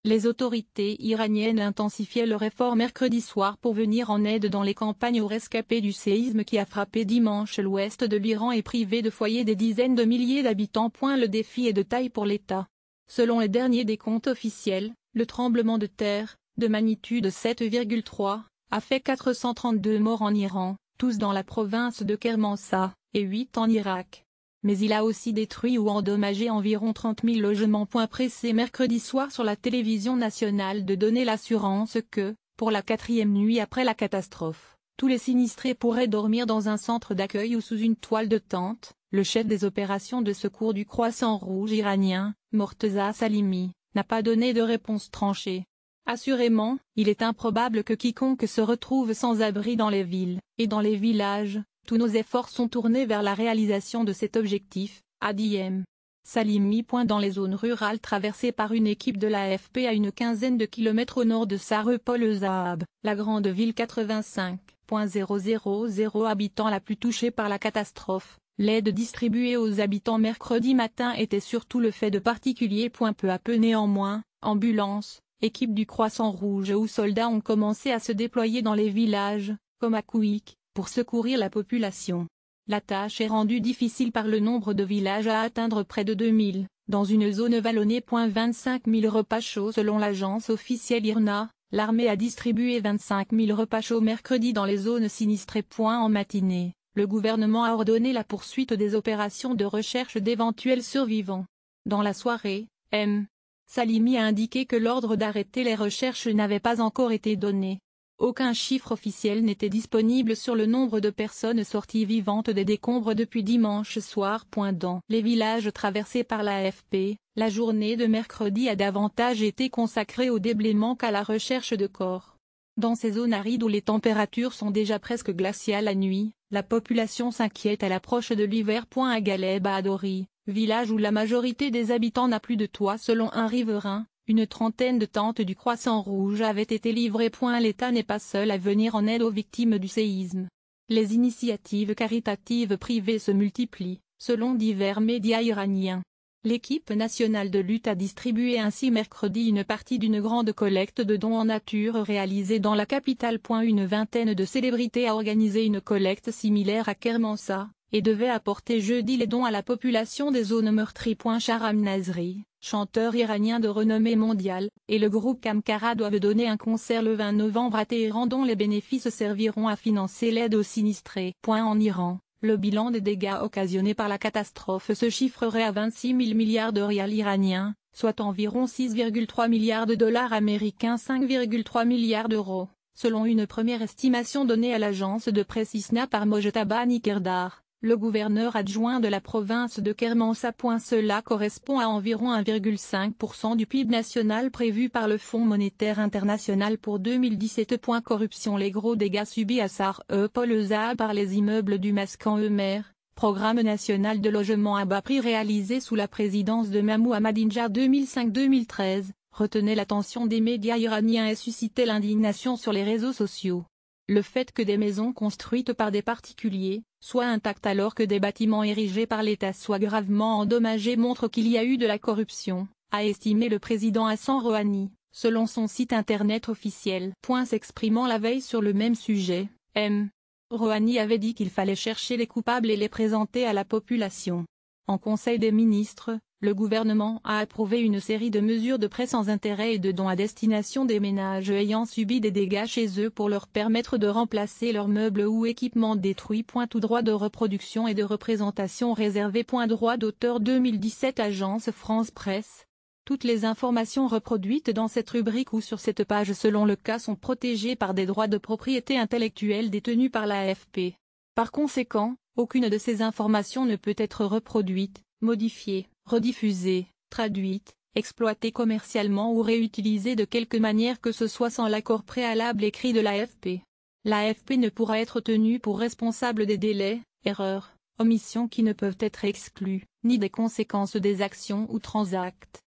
Les autorités iraniennes intensifiaient leurs efforts mercredi soir pour venir en aide dans les campagnes aux rescapés du séisme qui a frappé dimanche l'ouest de l'Iran et privé de foyers des dizaines de milliers d'habitants. Le défi est de taille pour l'État. Selon les derniers décomptes officiels, le tremblement de terre, de magnitude 7,3, a fait 432 morts en Iran, tous dans la province de Kermanshah, et 8 en Irak. Mais il a aussi détruit ou endommagé environ 30 000 logements. Pressé mercredi soir sur la télévision nationale de donner l'assurance que, pour la 4e nuit après la catastrophe, tous les sinistrés pourraient dormir dans un centre d'accueil ou sous une toile de tente. Le chef des opérations de secours du Croissant Rouge iranien, Morteza Salimi, n'a pas donné de réponse tranchée. Assurément, il est improbable que quiconque se retrouve sans abri dans les villes et dans les villages. Tous nos efforts sont tournés vers la réalisation de cet objectif, a dit M. Salimi. Dans les zones rurales traversées par une équipe de l'AFP à une quinzaine de kilomètres au nord de Sarepol-e-Zahab, la grande ville 85,000 habitants la plus touchée par la catastrophe, l'aide distribuée aux habitants mercredi matin était surtout le fait de particuliers. Peu à peu néanmoins, ambulances, équipes du Croissant Rouge ou soldats ont commencé à se déployer dans les villages, comme à Kouik, pour secourir la population. La tâche est rendue difficile par le nombre de villages à atteindre près de 2000, dans une zone vallonnée. 25 000 repas chauds selon l'agence officielle IRNA, l'armée a distribué 25 000 repas chauds mercredi dans les zones sinistrées. En matinée, le gouvernement a ordonné la poursuite des opérations de recherche d'éventuels survivants. Dans la soirée, M. Salimi a indiqué que l'ordre d'arrêter les recherches n'avait pas encore été donné. Aucun chiffre officiel n'était disponible sur le nombre de personnes sorties vivantes des décombres depuis dimanche soir. Dans les villages traversés par l'AFP, la journée de mercredi a davantage été consacrée au déblaiement qu'à la recherche de corps. Dans ces zones arides où les températures sont déjà presque glaciales la nuit, la population s'inquiète à l'approche de l'hiver. À Galeb Adori, village où la majorité des habitants n'a plus de toit selon un riverain, une trentaine de tentes du Croissant Rouge avaient été livrées. L'État n'est pas seul à venir en aide aux victimes du séisme. Les initiatives caritatives privées se multiplient, selon divers médias iraniens. L'équipe nationale de lutte a distribué ainsi mercredi une partie d'une grande collecte de dons en nature réalisée dans la capitale. Une vingtaine de célébrités a organisé une collecte similaire à Kermanshah, et devait apporter jeudi les dons à la population des zones meurtries. Shahram Nazri, chanteur iranien de renommée mondiale, et le groupe Kamkara doivent donner un concert le 20 novembre à Téhéran dont les bénéfices serviront à financer l'aide aux sinistrés. En Iran, le bilan des dégâts occasionnés par la catastrophe se chiffrerait à 26 000 milliards de rials iraniens, soit environ 6,3 milliards de dollars américains, 5,3 milliards d'euros, selon une première estimation donnée à l'agence de presse ISNA par Mojtaba Nikerdar, le gouverneur adjoint de la province de Kermanshah. Cela correspond à environ 1,5% du PIB national prévu par le Fonds monétaire international pour 2017. Corruption. Les gros dégâts subis à Sarepol-e-Zahab par les immeubles du Mascan Eumer, programme national de logement à bas prix réalisé sous la présidence de Mahmoud Ahmadinejad 2005-2013, retenait l'attention des médias iraniens et suscitait l'indignation sur les réseaux sociaux. Le fait que des maisons construites par des particuliers soient intactes alors que des bâtiments érigés par l'État soient gravement endommagés montre qu'il y a eu de la corruption, a estimé le président Hassan Rouhani, selon son site internet officiel. S'exprimant la veille sur le même sujet, M. Rouhani avait dit qu'il fallait chercher les coupables et les présenter à la population. En Conseil des ministres, le gouvernement a approuvé une série de mesures de prêts sans intérêt et de dons à destination des ménages ayant subi des dégâts chez eux pour leur permettre de remplacer leurs meubles ou équipements détruits. Tout droit de reproduction et de représentation réservé. Droit d'auteur 2017 Agence France Presse. Toutes les informations reproduites dans cette rubrique ou sur cette page selon le cas sont protégées par des droits de propriété intellectuelle détenus par l'AFP. Par conséquent, aucune de ces informations ne peut être reproduite, modifiée, rediffusée, traduite, exploitée commercialement ou réutilisée de quelque manière que ce soit sans l'accord préalable écrit de l'AFP. L'AFP ne pourra être tenue pour responsable des délais, erreurs, omissions qui ne peuvent être exclues, ni des conséquences des actions ou transacts,